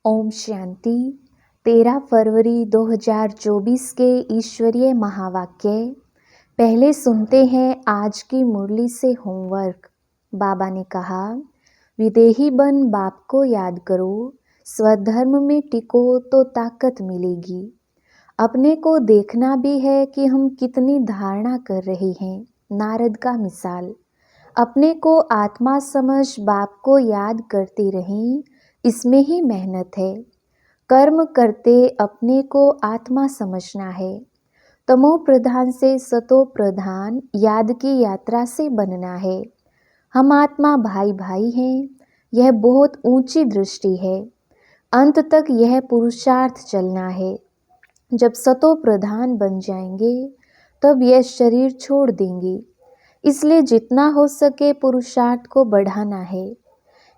ओम शांति। 13 फरवरी 2024 के ईश्वरीय महावाक्य। पहले सुनते हैं आज की मुरली से होमवर्क। बाबा ने कहा, विदेही बन बाप को याद करो, स्वधर्म में टिको तो ताकत मिलेगी। अपने को देखना भी है कि हम कितनी धारणा कर रहे हैं। नारद का मिसाल। अपने को आत्मा समझ बाप को याद करते रहें, इसमें ही मेहनत है। कर्म करते अपने को आत्मा समझना है। तमो प्रधान से सतो प्रधान याद की यात्रा से बनना है। हम आत्मा भाई भाई हैं, यह बहुत ऊंची दृष्टि है। अंत तक यह पुरुषार्थ चलना है। जब सतो प्रधान बन जाएंगे तब यह शरीर छोड़ देंगे। इसलिए जितना हो सके पुरुषार्थ को बढ़ाना है।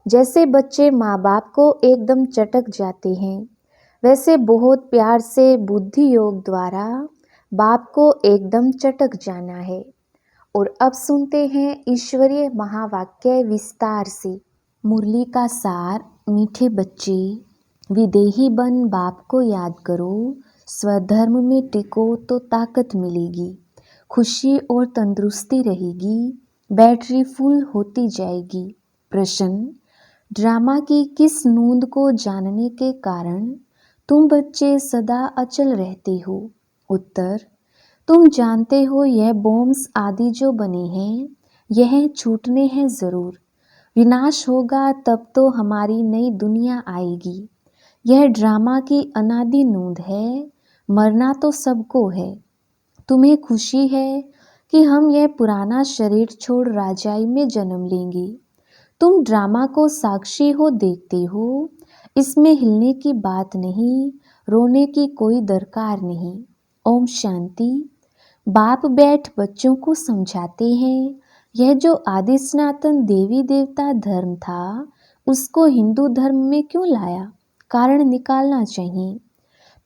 जैसे बच्चे माँ बाप को एकदम चटक जाते हैं, वैसे बहुत प्यार से बुद्धि योग द्वारा बाप को एकदम चटक जाना है। और अब सुनते हैं ईश्वरीय महावाक्य विस्तार से। मुरली का सार। मीठे बच्चे, विदेही बन बाप को याद करो, स्वधर्म में टिको तो ताकत मिलेगी, खुशी और तंदुरुस्ती रहेगी, बैटरी फुल होती जाएगी। प्रश्न, ड्रामा की किस नूंद को जानने के कारण तुम बच्चे सदा अचल रहते हो? उत्तर, तुम जानते हो यह बॉम्ब्स आदि जो बने हैं, यह छूटने हैं ज़रूर। विनाश होगा तब तो हमारी नई दुनिया आएगी। यह ड्रामा की अनादि नूंद है। मरना तो सबको है। तुम्हें खुशी है कि हम यह पुराना शरीर छोड़ राजाई में जन्म लेंगे। तुम ड्रामा को साक्षी हो, देखते हो। इसमें हिलने की बात नहीं, रोने की कोई दरकार नहीं। ओम शांति। बाप बैठ बच्चों को समझाते हैं, यह जो आदि सनातन देवी देवता धर्म था, उसको हिंदू धर्म में क्यों लाया? कारण निकालना चाहिए।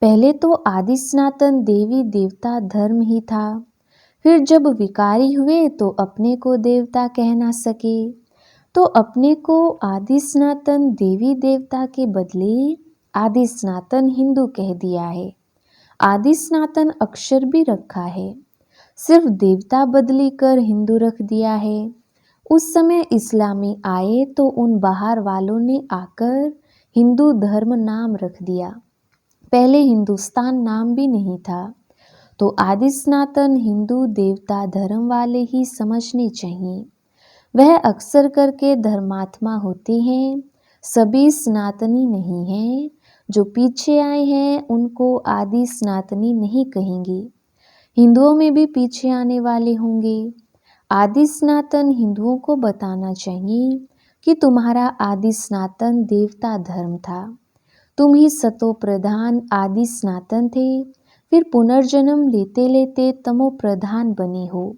पहले तो आदि सनातन देवी देवता धर्म ही था। फिर जब विकारी हुए तो अपने को देवता कह ना सके, तो अपने को आदि सनातन देवी देवता के बदले आदि सनातन हिंदू कह दिया है। आदि सनातन अक्षर भी रखा है, सिर्फ देवता बदली कर हिंदू रख दिया है। उस समय इस्लामी आए तो उन बाहर वालों ने आकर हिंदू धर्म नाम रख दिया। पहले हिंदुस्तान नाम भी नहीं था। तो आदि सनातन हिंदू देवता धर्म वाले ही समझने चाहिए। वह अक्सर करके धर्मात्मा होते हैं, सभी सनातनी नहीं हैं। जो पीछे आए हैं उनको आदि सनातनी नहीं कहेंगे। हिंदुओं में भी पीछे आने वाले होंगे। आदि सनातन हिंदुओं को बताना चाहिए कि तुम्हारा आदि सनातन देवता धर्म था। तुम ही सतो प्रधान आदि सनातन थे, फिर पुनर्जन्म लेते लेते तमो प्रधान बने हो।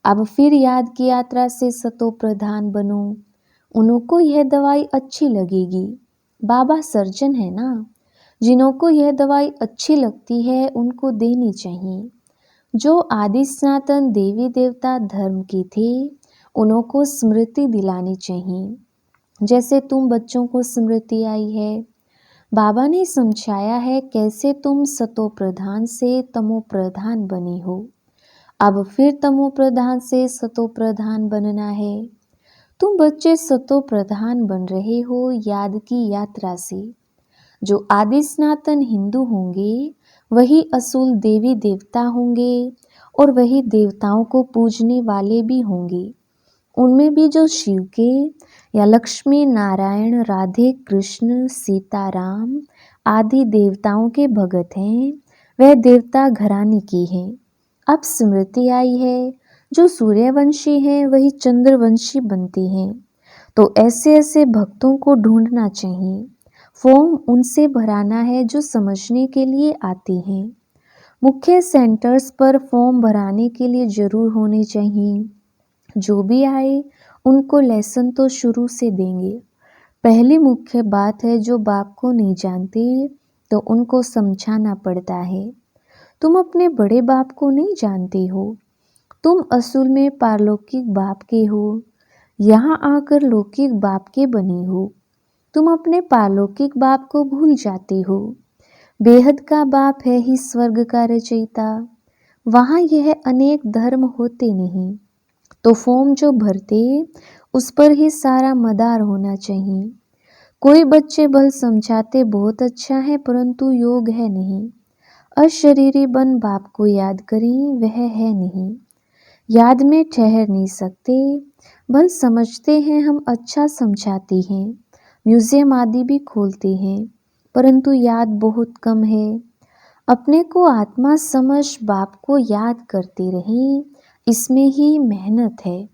अब फिर याद की यात्रा से सतो प्रधान बनो। उनको यह दवाई अच्छी लगेगी। बाबा सर्जन है ना, जिन्हों को यह दवाई अच्छी लगती है उनको देनी चाहिए। जो आदि सनातन देवी देवता धर्म के थे, उनको स्मृति दिलानी चाहिए। जैसे तुम बच्चों को स्मृति आई है। बाबा ने समझाया है कैसे तुम सतो प्रधान से तमो प्रधान बने हो। अब फिर तमो प्रधान से सतो प्रधान बनना है। तुम बच्चे सतो प्रधान बन रहे हो याद की यात्रा से। जो आदि सनातन हिंदू होंगे वही असूल देवी देवता होंगे और वही देवताओं को पूजने वाले भी होंगे। उनमें भी जो शिव के या लक्ष्मी नारायण राधे कृष्ण सीताराम आदि देवताओं के भगत हैं, वह देवता घराने के हैं। अब स्मृति आई है, जो सूर्यवंशी हैं वही चंद्रवंशी बनते हैं। तो ऐसे ऐसे भक्तों को ढूंढना चाहिए। फॉर्म उनसे भराना है जो समझने के लिए आते हैं। मुख्य सेंटर्स पर फॉर्म भराने के लिए जरूर होने चाहिए। जो भी आए उनको लेसन तो शुरू से देंगे। पहली मुख्य बात है, जो बाप को नहीं जानते तो उनको समझाना पड़ता है। तुम अपने बड़े बाप को नहीं जानते हो। तुम असूल में पारलौकिक बाप के हो, यहाँ आकर लौकिक बाप के बने हो। तुम अपने पारलौकिक बाप को भूल जाते हो। बेहद का बाप है ही स्वर्ग का रचयिता। वहाँ यह अनेक धर्म होते नहीं, तो फॉर्म जो भरते उस पर ही सारा मदार होना चाहिए। कोई बच्चे भल समझाते बहुत अच्छा है, परंतु योग है नहीं। अशरीरी बन बाप को याद करें, वह है नहीं। याद में ठहर नहीं सकते। भल समझते हैं हम, अच्छा समझाते हैं, म्यूजियम आदि भी खोलते हैं, परंतु याद बहुत कम है। अपने को आत्मा समझ बाप को याद करते रहें, इसमें ही मेहनत है।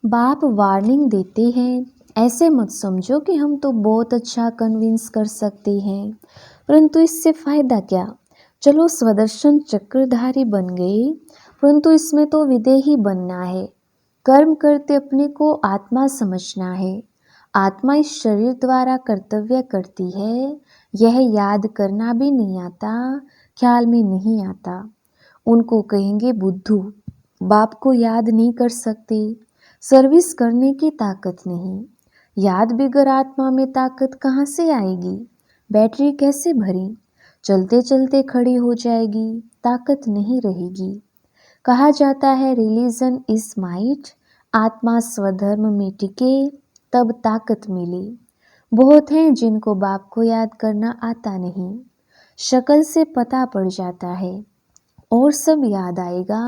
बाप वार्निंग देते हैं, ऐसे मत समझो कि हम तो बहुत अच्छा कन्विंस कर सकते हैं, परंतु इससे फायदा क्या। चलो स्वदर्शन चक्रधारी बन गए, परंतु इसमें तो विदेही बनना है। कर्म करते अपने को आत्मा समझना है। आत्मा इस शरीर द्वारा कर्तव्य करती है, यह याद करना भी नहीं आता, ख्याल में नहीं आता। उनको कहेंगे बुद्धू, बाप को याद नहीं कर सकते, सर्विस करने की ताकत नहीं। याद बिगर आत्मा में ताकत कहाँ से आएगी, बैटरी कैसे भरें, चलते चलते खड़ी हो जाएगी, ताकत नहीं रहेगी। कहा जाता है रिलीजन इज माइट, आत्मा स्वधर्म में टिके तब ताकत मिले। बहुत हैं जिनको बाप को याद करना आता नहीं, शक्ल से पता पड़ जाता है, और सब याद आएगा,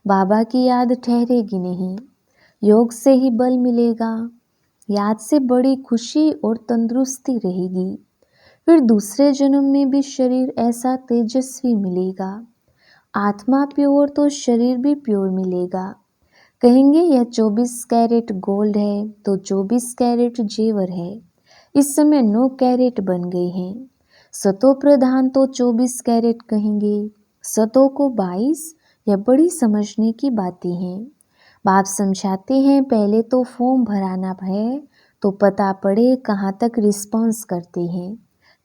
बाबा की याद ठहरेगी नहीं। योग से ही बल मिलेगा, याद से बड़ी खुशी और तंदुरुस्ती रहेगी। फिर दूसरे जन्म में भी शरीर ऐसा तेजस्वी मिलेगा। आत्मा प्योर तो शरीर भी प्योर मिलेगा। कहेंगे यह 24 कैरेट गोल्ड है तो 24 कैरेट जेवर है। इस समय 9 कैरेट बन गए हैं। सतो प्रधान तो 24 कैरेट कहेंगे, सतों को 22। यह बड़ी समझने की बातें हैं। बाप समझाते हैं पहले तो फॉर्म भराना है तो पता पड़े कहाँ तक रिस्पॉन्स करते हैं,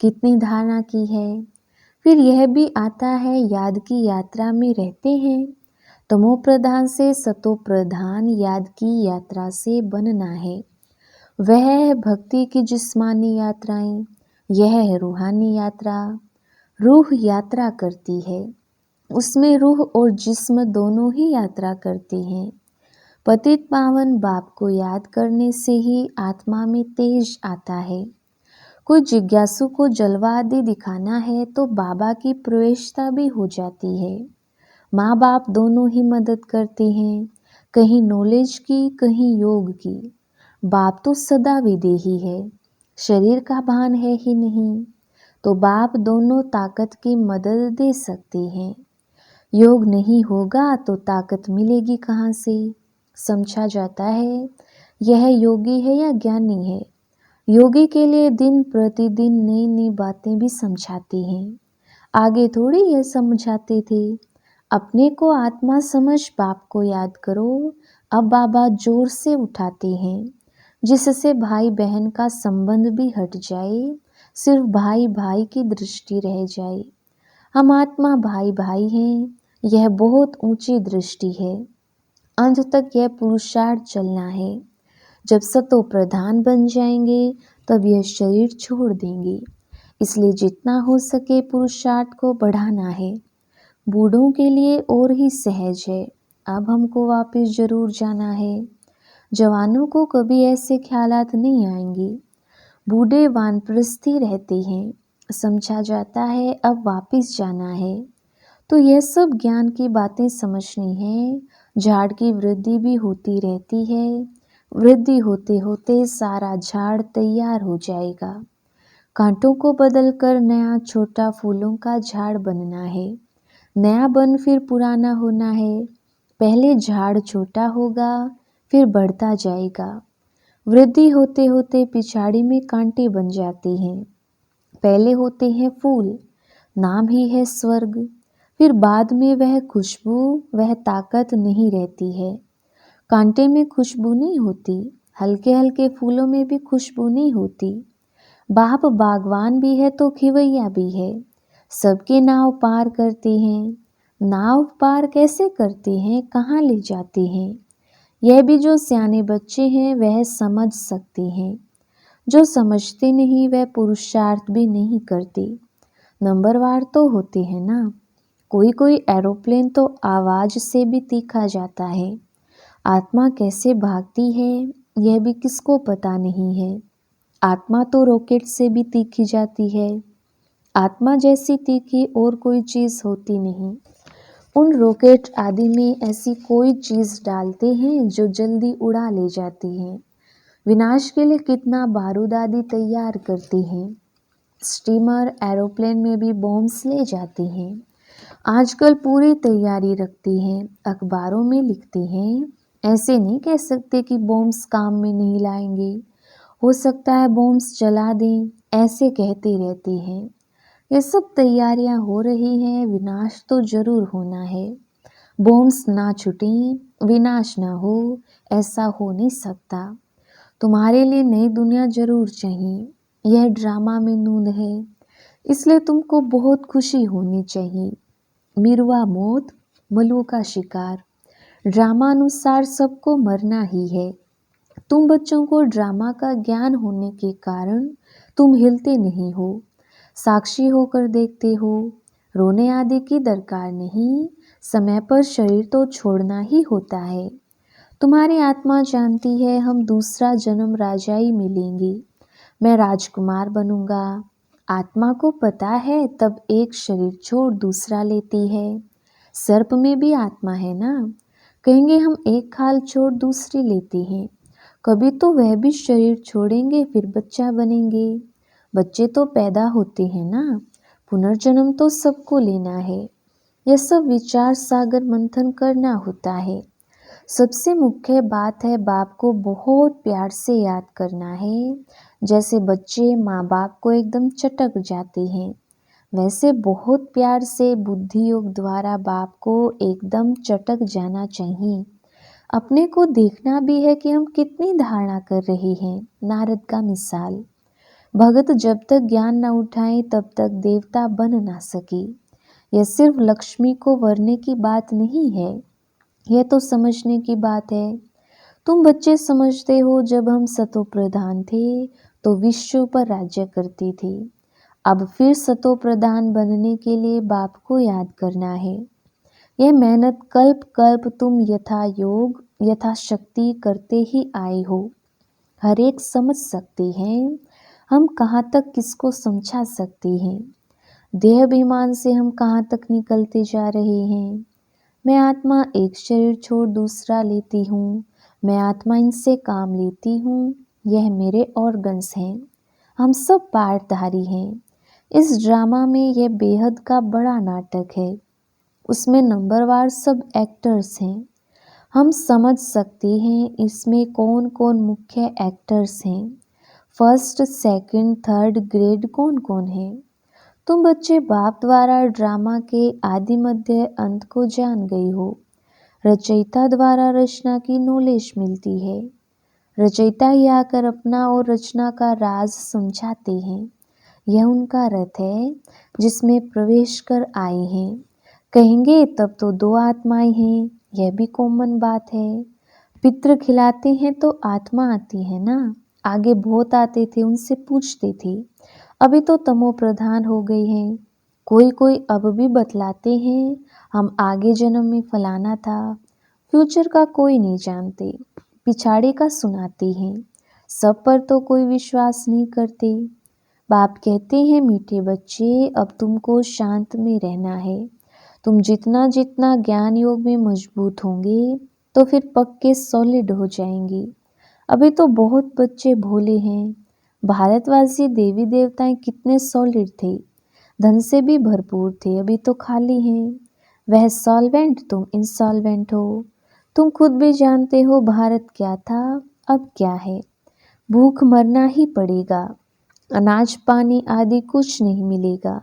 कितनी धारणा की है। फिर यह भी आता है याद की यात्रा में रहते हैं, तमो प्रधान से सतो प्रधान याद की यात्रा से बनना है। वह है भक्ति की जिस्मानी यात्राएं, यह है रूहानी यात्रा। रूह यात्रा करती है, उसमें रूह और जिस्म दोनों ही यात्रा करते हैं। पतित पावन बाप को याद करने से ही आत्मा में तेज आता है। कोई जिज्ञासु को जलवा आदि दिखाना है तो बाबा की प्रवेशता भी हो जाती है। माँ बाप दोनों ही मदद करते हैं, कहीं नॉलेज की कहीं योग की। बाप तो सदा विदेही है, शरीर का भान है ही नहीं, तो बाप दोनों ताकत की मदद दे सकते हैं। योग नहीं होगा तो ताकत मिलेगी कहाँ से। समझा जाता है यह योगी है या ज्ञानी है। योगी के लिए दिन प्रतिदिन नई नई बातें भी समझाते हैं, आगे थोड़ी यह समझाते थे। अपने को आत्मा समझ बाप को याद करो। अब बाबा जोर से उठाते हैं, जिससे भाई बहन का संबंध भी हट जाए, सिर्फ भाई भाई की दृष्टि रह जाए। हम आत्मा भाई भाई हैं, यह बहुत ऊंची दृष्टि है। अंत तक यह पुरुषार्थ चलना है। जब सतो प्रधान बन जाएंगे तब यह शरीर छोड़ देंगे, इसलिए जितना हो सके पुरुषार्थ को बढ़ाना है। बूढ़ों के लिए और ही सहज है, अब हमको वापस जरूर जाना है। जवानों को कभी ऐसे ख्यालात नहीं आएंगे। बूढ़े वानप्रस्थी रहते हैं, समझा जाता है अब वापस जाना है। तो यह सब ज्ञान की बातें समझनी है। झाड़ की वृद्धि भी होती रहती है, वृद्धि होते होते सारा झाड़ तैयार हो जाएगा। कांटों को बदलकर नया छोटा फूलों का झाड़ बनना है। नया बन फिर पुराना होना है। पहले झाड़ छोटा होगा, फिर बढ़ता जाएगा। वृद्धि होते होते पिछाड़ी में कांटे बन जाते हैं। पहले होते हैं फूल, नाम ही है स्वर्ग। फिर बाद में वह खुशबू, वह ताकत नहीं रहती है। कांटे में खुशबू नहीं होती, हल्के हल्के फूलों में भी खुशबू नहीं होती। बाप बागवान भी है तो खिवैया भी है, सबके नाव पार करते हैं। नाव पार कैसे करते हैं, कहाँ ले जाते हैं, यह भी जो सियाने बच्चे हैं वह समझ सकते हैं। जो समझते नहीं वह पुरुषार्थ भी नहीं करते। नंबरवार तो होते हैं ना। कोई कोई एरोप्लेन तो आवाज से भी तीखा जाता है। आत्मा कैसे भागती है यह भी किसको पता नहीं है। आत्मा तो रॉकेट से भी तीखी जाती है। आत्मा जैसी तीखी और कोई चीज होती नहीं। उन रॉकेट आदि में ऐसी कोई चीज डालते हैं जो जल्दी उड़ा ले जाती है। विनाश के लिए कितना बारूद आदि तैयार करती हैं। स्टीमर एरोप्लेन में भी बॉम्ब्स ले जाती हैं। आजकल पूरी तैयारी रखती हैं, अखबारों में लिखती हैं। ऐसे नहीं कह सकते कि बॉम्ब्स काम में नहीं लाएंगे, हो सकता है बॉम्ब्स जला दें, ऐसे कहती रहती हैं। ये सब तैयारियां हो रही हैं, विनाश तो जरूर होना है। बॉम्ब्स ना छुटें, विनाश ना हो, ऐसा हो नहीं सकता। तुम्हारे लिए नई दुनिया जरूर चाहिए, यह ड्रामा में नूंद है, इसलिए तुमको बहुत खुशी होनी चाहिए। मिरवा मौत, मलू का शिकार। ड्रामा अनुसार सबको मरना ही है। तुम बच्चों को ड्रामा का ज्ञान होने के कारण तुम हिलते नहीं हो, साक्षी होकर देखते हो। रोने आदि की दरकार नहीं, समय पर शरीर तो छोड़ना ही होता है। तुम्हारी आत्मा जानती है हम दूसरा जन्म राजाई में लेंगे, मैं राजकुमार बनूंगा। आत्मा को पता है तब एक शरीर छोड़ दूसरा लेती है। सर्प में भी आत्मा है ना। कहेंगे हम एक खाल छोड़ दूसरी लेते हैं, कभी तो वह भी शरीर छोड़ेंगे फिर बच्चा बनेंगे। बच्चे तो पैदा होते हैं ना, पुनर्जन्म तो सबको लेना है। यह सब विचार सागर मंथन करना होता है। सबसे मुख्य बात है बाप को बहुत प्यार से याद करना है। जैसे बच्चे माँ बाप को एकदम चटक जाते हैं, वैसे बहुत प्यार से बुद्धि योग द्वारा बाप को एकदम चटक जाना चाहिए। अपने को देखना भी है कि हम कितनी धारणा कर रहे हैं। नारद का मिसाल, भगत जब तक ज्ञान न उठाए तब तक देवता बन ना सके। यह सिर्फ लक्ष्मी को वरने की बात नहीं है, यह तो समझने की बात है। तुम बच्चे समझते हो जब हम सतो प्रधान थे तो विश्व पर राज्य करते थे। अब फिर सतो प्रधान बनने के लिए बाप को याद करना है। यह मेहनत कल्प कल्प तुम यथा योग यथा शक्ति करते ही आए हो। हर एक समझ सकते हैं हम कहाँ तक किसको समझा सकते हैं। देह अभिमान से हम कहाँ तक निकलते जा रहे हैं। मैं आत्मा एक शरीर छोड़ दूसरा लेती हूँ, मैं आत्मा इनसे काम लेती हूँ, यह मेरे ऑर्गन्स हैं। हम सब पार्टधारी हैं। इस ड्रामा में यह बेहद का बड़ा नाटक है, उसमें नंबरवार सब एक्टर्स हैं। हम समझ सकते हैं इसमें कौन कौन मुख्य एक्टर्स हैं, फर्स्ट सेकंड थर्ड ग्रेड कौन कौन है। तुम बच्चे बाप द्वारा ड्रामा के आदि मध्य अंत को जान गई हो। रचयिता द्वारा रचना की नॉलेज मिलती है। रचयिता ही आकर अपना और रचना का राज समझाते हैं। यह उनका रथ है जिसमें प्रवेश कर आए हैं। कहेंगे तब तो दो आत्माएं हैं, यह भी कॉमन बात है। पितृ खिलाते हैं तो आत्मा आती है ना। आगे बहुत आते थे, उनसे पूछते थे, अभी तो तमो प्रधान हो गए हैं। कोई कोई अब भी बतलाते हैं हम आगे जन्म में फलाना था। फ्यूचर का कोई नहीं जानते, पिछाड़े का सुनाते हैं। सब पर तो कोई विश्वास नहीं करते। बाप कहते हैं मीठे बच्चे अब तुमको शांत में रहना है। तुम जितना जितना ज्ञान योग में मजबूत होंगे तो फिर पक्के सॉलिड हो जाएंगे। अभी तो बहुत बच्चे भोले हैं। भारतवासी देवी देवताएं कितने सॉलिड थे, धन से भी भरपूर थे, अभी तो खाली हैं। वह सॉल्वेंट, तुम इंसॉल्वेंट हो। तुम खुद भी जानते हो भारत क्या था, अब क्या है। भूख मरना ही पड़ेगा, अनाज पानी आदि कुछ नहीं मिलेगा।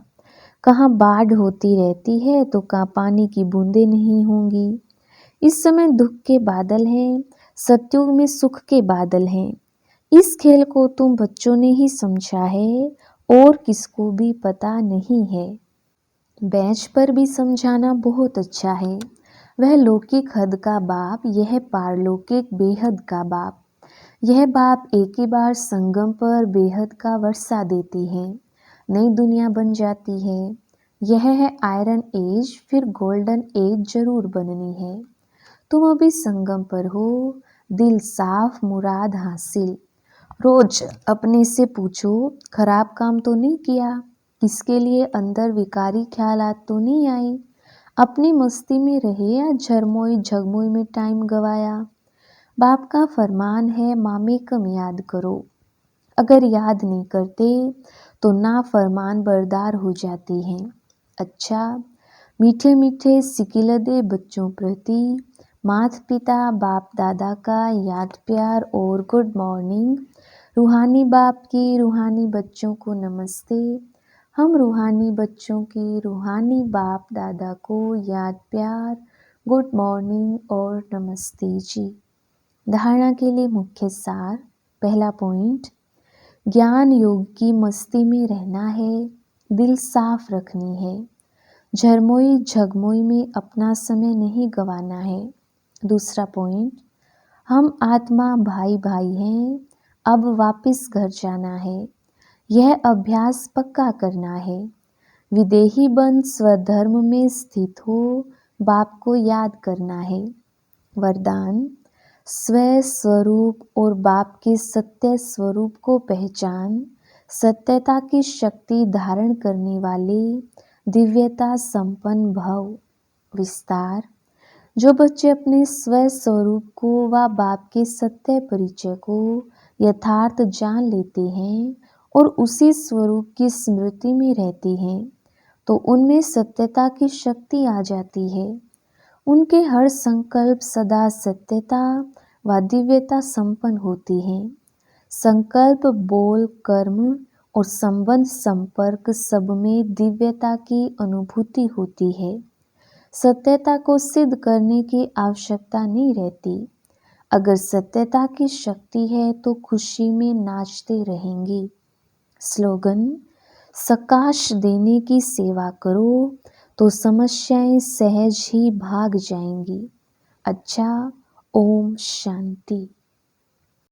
कहाँ बाढ़ होती रहती है तो कहाँ पानी की बूंदें नहीं होंगी। इस समय दुख के बादल हैं, सतयुग में सुख के बादल हैं। इस खेल को तुम बच्चों ने ही समझा है और किसको भी पता नहीं है। बेंच पर भी समझाना बहुत अच्छा है। वह लौकिक हद का बाप, यह पारलौकिक बेहद का बाप। यह बाप एक ही बार संगम पर बेहद का वर्षा देती है, नई दुनिया बन जाती है। यह है आयरन एज, फिर गोल्डन एज जरूर बननी है। तुम अभी संगम पर हो, दिल साफ, मुराद हासिल। रोज अपने से पूछो, खराब काम तो नहीं किया, किसके लिए अंदर विकारी ख्यालात तो नहीं आई, अपनी मस्ती में रहे या झरमोई झगमोई में टाइम गवाया। बाप का फरमान है, मामे कम याद करो। अगर याद नहीं करते तो ना फरमान बरदार हो जाती हैं। अच्छा, मीठे मीठे सिकिलदे बच्चों प्रति माता पिता बाप दादा का याद प्यार और गुड मॉर्निंग। रूहानी बाप की रूहानी बच्चों को नमस्ते। हम रूहानी बच्चों की रूहानी बाप दादा को याद प्यार, गुड मॉर्निंग और नमस्ते जी। धारणा के लिए मुख्य सार। पहला पॉइंट, ज्ञान योग की मस्ती में रहना है, दिल साफ रखनी है, झरमोई झगमोई में अपना समय नहीं गंवाना है। दूसरा पॉइंट, हम आत्मा भाई भाई हैं, अब वापस घर जाना है, यह अभ्यास पक्का करना है। विदेही बन स्वधर्म में स्थित हो, बाप को याद करना है। वरदान, स्व स्वरूप और बाप के सत्य स्वरूप को पहचान, सत्यता की शक्ति धारण करने वाले दिव्यता संपन्न भव। विस्तार, जो बच्चे अपने स्व स्वरूप को व बाप के सत्य परिचय को यथार्थ जान लेते हैं और उसी स्वरूप की स्मृति में रहते हैं, तो उनमें सत्यता की शक्ति आ जाती है। उनके हर संकल्प सदा सत्यता व दिव्यता संपन्न होती है। संकल्प, बोल, कर्म और संबंध संपर्क सब में दिव्यता की अनुभूति होती है। सत्यता को सिद्ध करने की आवश्यकता नहीं रहती। अगर सत्यता की शक्ति है तो खुशी में नाचते रहेंगे। स्लोगन, सकाश देने की सेवा करो तो समस्याएं सहज ही भाग जाएंगी। अच्छा, ओम शांति।